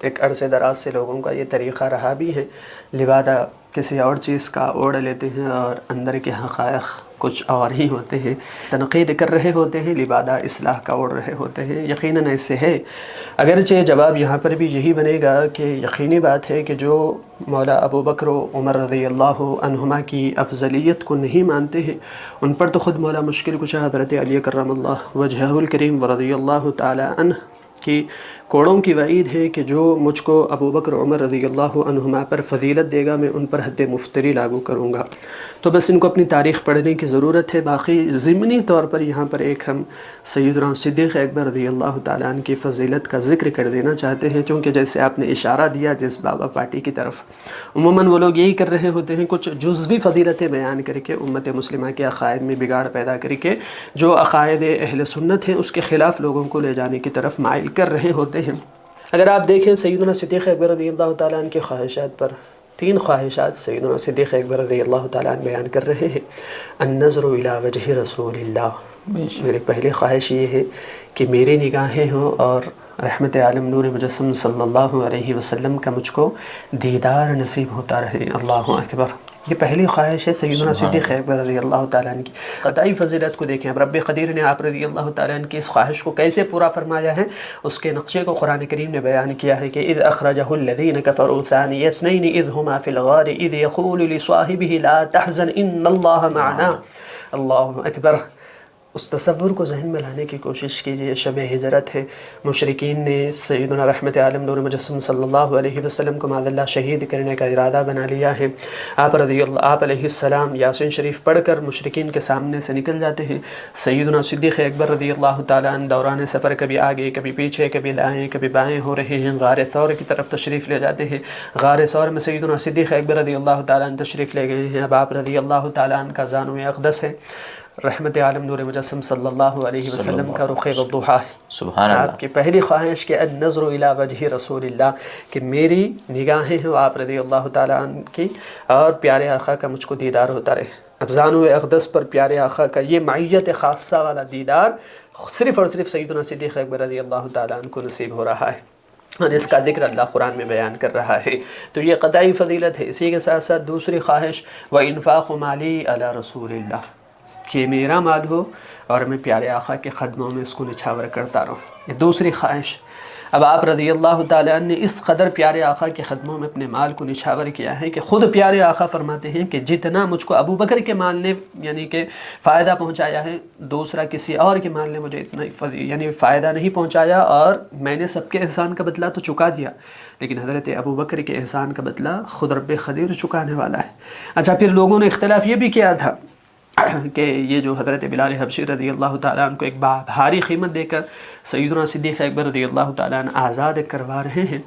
ایک عرصے دراز سے لوگوں کا یہ طریقہ رہا بھی ہے، لبادہ کسی اور چیز کا اوڑھ لیتے ہیں اور اندر کے حقائق کچھ اور ہی ہوتے ہیں، تنقید کر رہے ہوتے ہیں، لبادہ اصلاح کا اوڑھ رہے ہوتے ہیں۔ یقیناً ایسے ہے، اگرچہ جواب یہاں پر بھی یہی بنے گا کہ یقینی بات ہے کہ جو مولا ابو بکر و عمر رضی اللہ عنہما کی افضلیت کو نہیں مانتے ہیں، ان پر تو خود مولا مشکل کشا حضرت علی کرم اللہ وجہہ الکریم ورضی اللہ تعالی عنہ کی کوڑوں کی وعید ہے کہ جو مجھ کو ابو بکر عمر رضی اللہ عنہما پر فضیلت دے گا میں ان پر حد مفتری لاگو کروں گا۔ تو بس ان کو اپنی تاریخ پڑھنے کی ضرورت ہے۔ باقی ضمنی طور پر یہاں پر ایک ہم سیدنا صدیق اکبر رضی اللہ تعالیٰ عنہ کی فضیلت کا ذکر کر دینا چاہتے ہیں، چونکہ جیسے آپ نے اشارہ دیا جس بابا پارٹی کی طرف، عموماً وہ لوگ یہی کر رہے ہوتے ہیں، کچھ جزوی فضیلتیں بیان کر کے امت مسلمہ کے عقائد میں بگاڑ پیدا کر کے جو عقائد اہل سنت ہیں اس کے خلاف لوگوں کو لے جانے کی طرف مائل کر رہے ہوتے ہیں۔ اگر آپ دیکھیں سیدنا صدیق اکبر رضی اللہ تعالیٰ عنہ کی خواہشات پر 3 خواہشات سیدنا صدیق اکبر رضی اللہ تعالیٰ عنہ بیان کر رہے ہیں۔ النظر الی وجہ رسول اللہ، میری پہلی خواہش یہ ہے کہ میری نگاہیں ہوں اور رحمت عالم نور مجسم صلی اللہ علیہ وسلم کا مجھ کو دیدار نصیب ہوتا رہے۔ اللہ اکبر، یہ پہلی خواہش ہے سیدنا صدیق اکبر رضی اللہ تعالیٰ عنہ کی۔ قطعی فضیلت کو دیکھیں، اب رب قدیر نے آپ رضی اللہ تعالیٰ عنہ کی اس خواہش کو کیسے پورا فرمایا ہے، اس کے نقشے کو قرآن کریم نے بیان کیا ہے کہ اذ اخرجہ الذین کفروا ثانی اثنین اذ ہما فی الغار اذ یقول لصاحبہ لا تحزن ان اللہ معنا۔ اللہ اکبر، اس تصور کو ذہن میں لانے کی کوشش کیجیے۔ شب ہجرت ہے، مشرکین نے سیدنا رحمت عالم نور مجسم صلی اللہ علیہ وسلم کو معاذ اللہ شہید کرنے کا ارادہ بنا لیا ہے۔ آپ علیہ السلام یاسین شریف پڑھ کر مشرکین کے سامنے سے نکل جاتے ہیں۔ سیدنا صدیق اکبر رضی اللہ تعالیٰ عنہ دوران سفر کبھی آگے کبھی پیچھے کبھی دائیں کبھی بائیں ہو رہے ہیں، غار ثور کی طرف تشریف لے جاتے ہیں۔ غار ثور میں سیدنا صدیق اکبر رضی اللہ تعالیٰ عنہ تشریف لے گئے ہیں۔ اب آپ رضی اللہ تعالیٰ عنہ کا زانو اقدس ہے، رحمت عالم نور مجسم صلی اللہ علیہ وسلم کا رخ وضحا ہے۔ سبحان اللہ۔ آپ کی پہلی خواہش کہ النظر الی وجہ رسول اللہ، کہ میری نگاہیں ہیں آپ رضی اللہ تعالیٰ عنہ کی اور پیارے آقا کا مجھ کو دیدار ہوتا رہے۔ اب زانو اقدس پر پیارے آقا کا یہ معیت خاصہ والا دیدار صرف اور صرف سیدنا صدیق اکبر رضی اللہ تعالیٰ عنہ کو نصیب ہو رہا ہے، اور اس کا ذکر اللہ قرآن میں بیان کر رہا ہے۔ تو یہ قطعی فضیلت ہے۔ اسی کے ساتھ ساتھ دوسری خواہش وَإِنفَاقُ مَالِي عَلَى رسول اللہ، کہ میرا مال ہو اور میں پیارے آقا کے قدموں میں اس کو نچھاور کرتا رہوں، یہ دوسری خواہش۔ اب آپ رضی اللہ تعالیٰ عنہ نے اس قدر پیارے آقا کے قدموں میں اپنے مال کو نچھاور کیا ہے کہ خود پیارے آقا فرماتے ہیں کہ جتنا مجھ کو ابو بکر کے مال نے یعنی کہ فائدہ پہنچایا ہے، دوسرا کسی اور کے مال نے مجھے اتنا یعنی فائدہ نہیں پہنچایا، اور میں نے سب کے احسان کا بدلہ تو چکا دیا، لیکن حضرت ابو بکر کے احسان کا بدلہ خود رب قدیر چکانے والا ہے۔ اچھا، پھر لوگوں نے اختلاف یہ بھی کیا تھا کہ یہ جو حضرت بلال حبشی رضی اللہ تعالیٰ عنہ کو ایک بھاری قیمت دے کر سیدنا صدیق اکبر رضی اللہ تعالیٰ عنہ آزاد کروا رہے ہیں،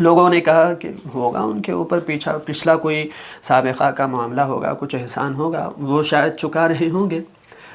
لوگوں نے کہا کہ ہوگا ان کے اوپر پچھلا کوئی سابقہ کا معاملہ ہوگا، کچھ احسان ہوگا، وہ شاید چکا رہے ہوں گے۔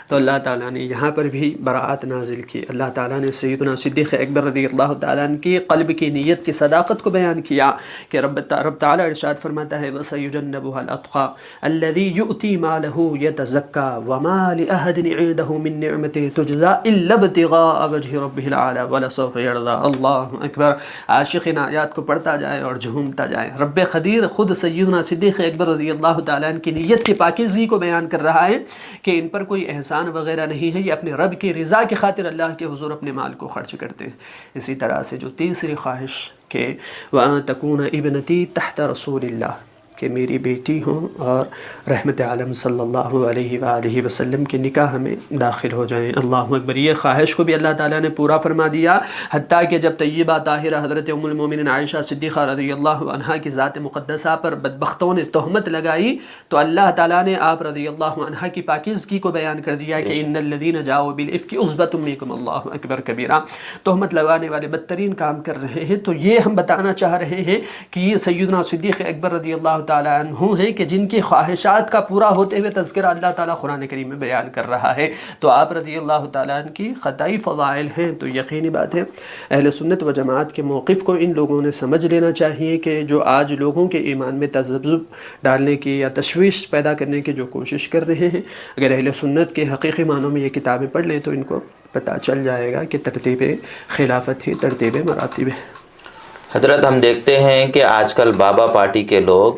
تو اللہ تعالیٰ نے یہاں پر بھی براعت نازل کی۔ اللہ تعالیٰ نے سیدنا صدیق اکبر رضی اللہ تعالیٰ عنہ کی قلب کی نیت کی صداقت کو بیان کیا کہ رب تعالیٰ ارشاد فرماتا ہے وَسَيُجَنَّبُهَا الْأَتْقَى الَّذِي يُؤْتِي مَالَهُ يَتَزَكَّى وَمَا لِأَحَدٍ عِندَهُ مِن نِّعْمَةٍ تُجْزَى إِلَّا ابْتِغَاءَ وَجْهِ رَبِّهِ الْأَعْلَى وَلَسَوْفَ يَرْضَى۔ اللہ اکبر، عاشق ان آیات کو پڑھتا جائے اور جھومتا جائے۔ رب قدیر خود سیدنا صدیق اکبر رضی اللہ تعالیٰ عنہ کی نیت کی پاکیزگی کو بیان کر رہا ہے کہ ان پر کوئی احسان وغیرہ نہیں ہے، یہ اپنے رب کی رضا کی خاطر اللہ کے حضور اپنے مال کو خرچ کرتے ہیں۔ اسی طرح سے جو تیسری خواہش کہ وَأَن تَكُونَ ابْنَتِي تَحْتَ رسول اللہ، کہ میری بیٹی ہوں اور رحمت عالم صلی اللہ علیہ وآلہ وسلم کے نکاح میں داخل ہو جائیں۔ اللہ اکبر، یہ خواہش کو بھی اللہ تعالیٰ نے پورا فرما دیا، حتیٰ کہ جب طیبہ طاہرہ حضرت ام المومنین عائشہ صدیقہ رضی اللہ عنہا کی ذات مقدسہ پر بدبختوں نے تہمت لگائی تو اللہ تعالیٰ نے آپ رضی اللہ عنہا کی پاکیزگی کو بیان کر دیا کہ ان الذین جاؤوا بالافک عصبۃ منکم۔ اللہ اکبر کبیرہ، تہمت لگانے والے بدترین کام کر رہے ہیں۔ تو یہ ہم بتانا چاہ رہے ہیں کہ یہ سیدنا صدیق اکبر رضی اللہ تعالیٰ عنہ ہیں کہ جن کی خواہشات کا پورا ہوتے ہوئے تذکرہ اللہ تعالیٰ قرآن کریم میں بیان کر رہا ہے۔ تو آپ رضی اللہ تعالیٰ عنہ کی قطعی فضائل ہیں۔ تو یقینی بات ہے اہل سنت و جماعت کے موقف کو ان لوگوں نے سمجھ لینا چاہیے کہ جو آج لوگوں کے ایمان میں تذبذب ڈالنے کی یا تشویش پیدا کرنے کی جو کوشش کر رہے ہیں، اگر اہل سنت کے حقیقی معنوں میں یہ کتابیں پڑھ لیں تو ان کو پتہ چل جائے گا کہ ترتیب خلافت ہی ترتیب مراتب ہے۔ حضرت ہم دیکھتے ہیں کہ آج کل بابا پارٹی کے لوگ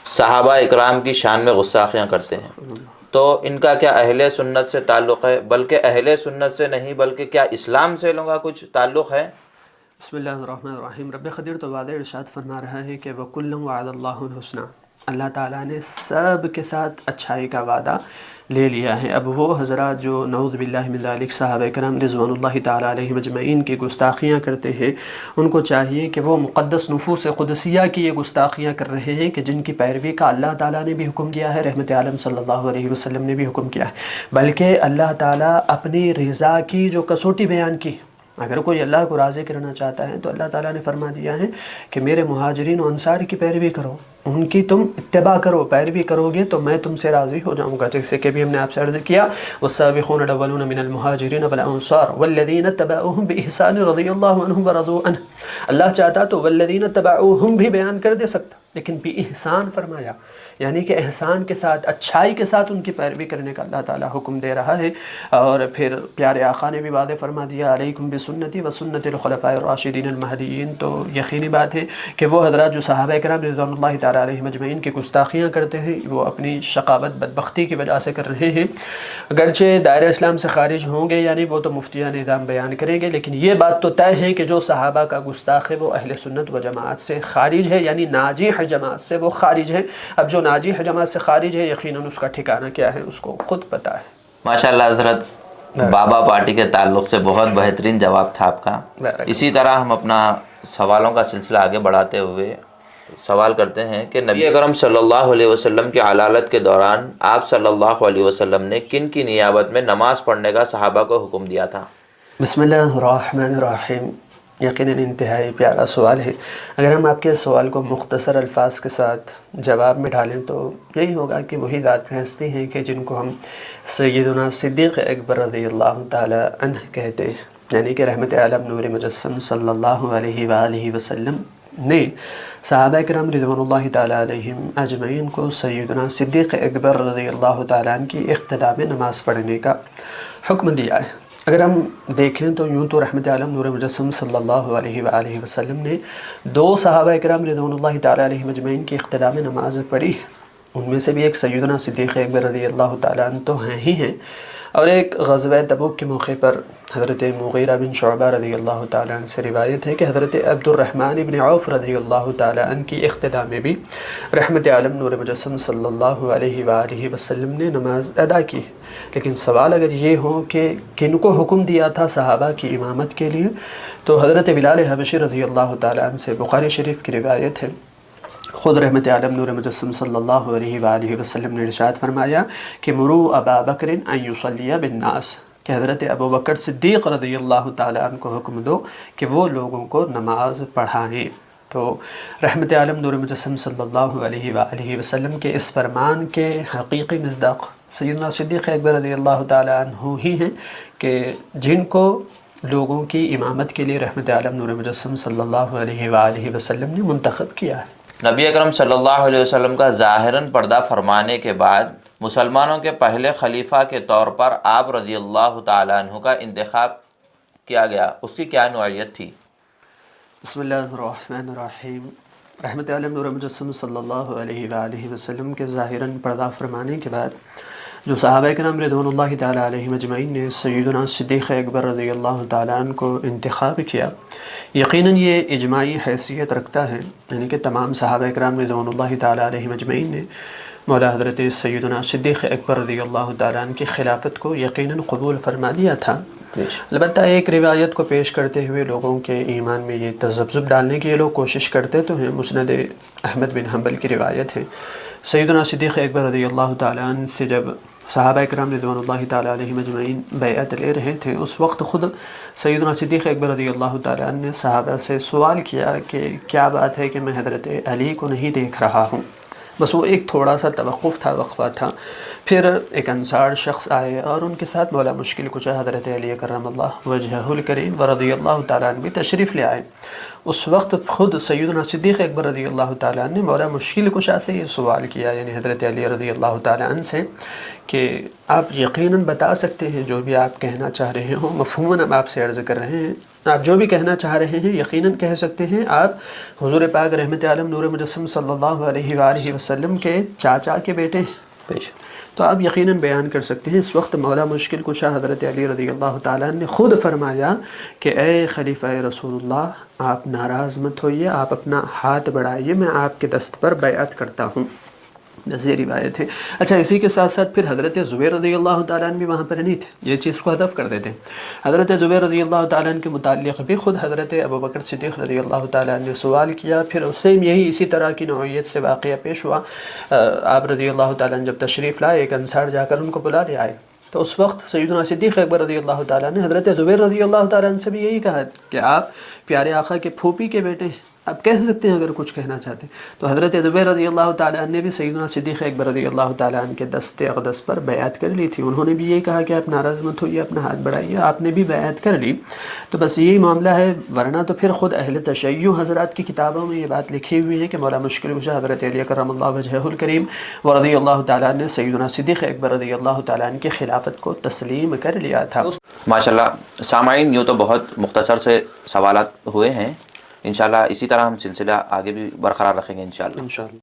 صحابہ اکرام کی شان میں گستاخیاں کرتے ہیں، تو ان کا کیا اہل سنت سے تعلق ہے؟ بلکہ اہل سنت سے نہیں بلکہ کیا اسلام سے لوگوں کا کچھ تعلق ہے؟ بسم اللہ الرحمن الرحیم۔ رب قدیر تو واضح ارشاد فرما رہا ہے کہ وَكُلًّا وَعَدَ اللَّهُ الْحُسْنَى، اللہ تعالیٰ نے سب کے ساتھ اچھائی کا وعدہ لے لیا ہے۔ اب وہ حضرات جو نعوذ باللہ من ذالک صحابہ کرام رضوان اللہ تعالیٰ علیہم اجمعین کی گستاخیاں کرتے ہیں، ان کو چاہیے کہ وہ مقدس نفوس قدسیہ کی یہ گستاخیاں کر رہے ہیں کہ جن کی پیروی کا اللہ تعالیٰ نے بھی حکم دیا ہے، رحمت عالم صلی اللہ علیہ وسلم نے بھی حکم کیا ہے، بلکہ اللہ تعالیٰ اپنی رضا کی جو کسوٹی بیان کی، اگر کوئی اللہ کو راضی کرنا چاہتا ہے تو اللہ تعالیٰ نے فرما دیا ہے کہ میرے مہاجرین و انصار کی پیروی کرو، ان کی تم اتباع کرو، پیروی کرو گے تو میں تم سے راضی ہو جاؤں گا، جیسے کہ بھی ہم نے آپ سے عرض کیا والسابقون الاولون من المہاجرین والانصار والذین اتبعوہم بإحسان رضی اللہ عنہم ورضوا عنہ۔ اللہ چاہتا تو والذین اتبعوہم بھی بیان کر دے سکتا، لیکن بإحسان فرمایا، یعنی کہ احسان کے ساتھ، اچھائی کے ساتھ ان کی پیروی کرنے کا اللہ تعالیٰ حکم دے رہا ہے۔ اور پھر پیارے آقا نے بھی واضح فرما دیا علیکم بسنتی وسنت الخلفاء الراشدین المہدیین، تو یقینی بات ہے کہ وہ حضرات جو صحابہ کرام رضوان اللہ تعالیٰ علیہم اجمعین کی گستاخیاں کرتے ہیں وہ اپنی شقاوت بدبختی کی وجہ سے کر رہے ہیں، اگرچہ دائرہ اسلام سے خارج ہوں گے، یعنی وہ تو مفتیان نظام بیان کریں گے، لیکن یہ بات تو طے ہے کہ جو صحابہ کا گستاخ ہے وہ اہل سنت و جماعت سے خارج ہے، یعنی ناجح جماعت سے وہ خارج ہے۔ اب جو ناجح جماعت سے خارج ہے یقیناً اس کا ٹھکانہ کیا ہے اس کو خود پتہ ہے۔ ماشاءاللہ حضرت، بابا پارٹی کے تعلق سے بہت بہترین جواب تھا آپ کا۔ اسی طرح ہم اپنا سوالوں کا سلسلہ آگے بڑھاتے ہوئے سوال کرتے ہیں کہ نبی اکرم صلی اللہ علیہ وسلم کی علالت کے دوران آپ صلی اللہ علیہ وسلم نے کن کی نیابت میں نماز پڑھنے کا صحابہ کو حکم دیا تھا؟ بسم اللہ الرحمن الرحیم۔ یقیناً انتہائی پیارا سوال ہے۔ اگر ہم آپ کے سوال کو مختصر الفاظ کے ساتھ جواب میں ڈالیں تو یہی ہوگا کہ وہی ذات ہستی ہیں کہ جن کو ہم سیدنا صدیق اکبر رضی اللہ تعالی عنہ کہتے ہیں، یعنی کہ رحمت عالم نور مجسم صلی اللہ علیہ وآلہ وسلم نے صحابہ کرام رضوان اللہ تعالیٰ علیہم اجمعین کو سیدنا صدیق اکبر رضی اللہ تعالیٰ عنہ کی اقتداء میں نماز پڑھنے کا حکم دیا ہے۔ اگر ہم دیکھیں تو یوں تو رحمت عالم نور مجسم صلی اللہ علیہ وآلہ وسلم نے دو صحابہ کرام رضوان اللہ تعالیٰ علیہ مجمعین کی اقتداء میں نماز پڑھی، ان میں سے بھی ایک سیدنا صدیق اکبر رضی اللہ تعالیٰ عنہ تو ہیں ہی ہیں، اور ایک غزوہ تبوک کے موقع پر حضرت مغیرہ بن شعبہ رضی اللہ تعالیٰ عنہ سے روایت ہے کہ حضرت عبد الرحمن بن عوف رضی اللہ تعالیٰ عنہ کی اقتداء میں بھی رحمت عالم نور مجسم صلی اللہ علیہ وآلہ وسلم نے نماز ادا کی۔ لیکن سوال اگر یہ ہو کہ کن کو حکم دیا تھا صحابہ کی امامت کے لیے، تو حضرت بلال حبشی رضی اللہ تعالیٰ عنہ سے بخاری شریف کی روایت ہے، خود رحمت عالم نور مجسم صلی اللہ علیہ وآلہ وسلم نے ارشاد فرمایا کہ مروا ابا بکر ان یصلی بالناس، کہ حضرت ابو بکر صدیق رضی اللہ تعالیٰ عنہ کو حکم دو کہ وہ لوگوں کو نماز پڑھائیں۔ تو رحمت عالم نور مجسم صلی اللہ علیہ وآلہ وسلم کے اس فرمان کے حقیقی مصداق سیدنا صدیق اکبر رضی اللہ تعالیٰ عنہ ہی ہیں کہ جن کو لوگوں کی امامت کے لیے رحمت عالم نور مجسم صلی اللہ علیہ وآلہ وسلم نے منتخب کیا ہے۔ نبی اکرم صلی اللہ علیہ وسلم کا ظاہراً پردہ فرمانے کے بعد مسلمانوں کے پہلے خلیفہ کے طور پر آپ رضی اللہ تعالیٰ عنہ کا انتخاب کیا گیا، اس کی کیا نوعیت تھی؟ بسم اللہ الرحمن الرحیم۔ رحمت عالم نور مجسم صلی اللہ علیہ وآلہ وسلم کے ظاہراً پردہ فرمانے کے بعد جو صحابہ کرام رضوان اللہ تعالیٰ علیہ مجمعین نے سیدنا صدیق اکبر رضی اللہ تعالیٰ عنہ کو انتخاب کیا، یقیناً یہ اجماعی حیثیت رکھتا ہے، یعنی کہ تمام صحابہ کرام رضوان اللہ تعالیٰ علیہ مجمعین نے مولا حضرت سیدنا صدیق اکبر رضی اللہ تعالیٰ عنہ کی خلافت کو یقیناً قبول فرما دیا تھا۔ البتہ ایک روایت کو پیش کرتے ہوئے لوگوں کے ایمان میں یہ تذبذب ڈالنے کی یہ لوگ کوشش کرتے تو ہیں۔ مسند احمد بن حنبل کی روایت ہے، سیدنا صدیق اکبر رضی اللہ تعالیٰ عنہ سے جب صحابہ کرام رضوان اللہ تعالیٰ علیہ مجمعین بیعت لے رہے تھے، اس وقت خود سیدنا صدیق اکبر رضی اللہ تعالیٰ عنہ نے صحابہ سے سوال کیا کہ کیا بات ہے کہ میں حضرت علی کو نہیں دیکھ رہا ہوں۔ بس وہ ایک تھوڑا سا توقف تھا، وقفہ تھا، پھر ایک انصار شخص آئے اور ان کے ساتھ مولا مشکل کشا حضرت علی کرم اللہ وجہہ الکریم ورضی اللہ تعالیٰ عنہ بھی تشریف لے آئے۔ اس وقت خود سیدنا صدیق اکبر رضی اللہ تعالیٰ عنہ نے مولا مشکل کشا سے یہ سوال کیا، یعنی حضرت علی رضی اللہ تعالیٰ عنہ سے، کہ آپ یقیناً بتا سکتے ہیں جو بھی آپ کہنا چاہ رہے ہوں، مفہوماً ہم آپ سے عرض کر رہے ہیں، آپ جو بھی کہنا چاہ رہے ہیں یقیناً کہہ سکتے ہیں۔ آپ حضور پاک رحمت عالم نور مجسم صلی اللہ علیہ وآلہ وسلم کے چاچا کے بیٹے ہیں، تو آپ یقیناً بیان کر سکتے ہیں۔ اس وقت مولا مشکل کشا حضرت علی رضی اللہ تعالیٰ عنہ نے خود فرمایا کہ اے خلیفہ رسول اللہ، آپ ناراض مت ہوئیے، آپ اپنا ہاتھ بڑھائیے، میں آپ کے دست پر بیعت کرتا ہوں۔ یہ روایت ہے۔ اچھا، اسی کے ساتھ ساتھ پھر حضرت زبیر رضی اللہ تعالیٰ عنہ بھی وہاں پر نہیں تھے، یہ چیز کو حذف کر دیتے ہیں۔ حضرت زبیر رضی اللہ تعالیٰ عنہ کے متعلق بھی خود حضرت ابوبکر صدیق رضی اللہ تعالیٰ عنہ نے سوال کیا، پھر اس سے یہی اسی طرح کی نوعیت سے واقعہ پیش ہوا۔ آپ رضی اللہ تعالیٰ عنہ جب تشریف لائے، ایک انصار جا کر ان کو بلا لے آئے، تو اس وقت سیدنا صدیق اکبر رضی اللہ تعالیٰ نے حضرت زبیر رضی اللہ تعالیٰ عنہ سے بھی یہی کہا کہ آپ پیارے آقا کے پھوپھی کے بیٹے ہیں، آپ کہہ سکتے ہیں اگر کچھ کہنا چاہتے ہیں۔ تو حضرت زبیر رضی اللہ تعالیٰ عنہ نے بھی سیدنا صدیق اکبر رضی اللہ تعالیٰ عنہ کے دست اقدس پر بیعت کر لی تھی۔ انہوں نے بھی یہی کہا کہ آپ ناراض مت ہوئیے، اپنا ہاتھ بڑھائیے، آپ نے بھی بیعت کر لی۔ تو بس یہی معاملہ ہے، ورنہ تو پھر خود اہل تشیع حضرات کی کتابوں میں یہ بات لکھی ہوئی ہے کہ مولا مشکل کشا حضرت علی کرم اللہ وجہہ الکریم ورضی اللہ تعالیٰ عنہ نے سیدنا صدیق اکبر رضی اللہ تعالیٰ عنہ کی خلافت کو تسلیم کر لیا تھا۔ ماشاءاللہ سامعین، یوں تو بہت مختصر سے سوالات ہوئے ہیں، انشاءاللہ اسی طرح ہم سلسلہ آگے بھی برقرار رکھیں گے انشاءاللہ۔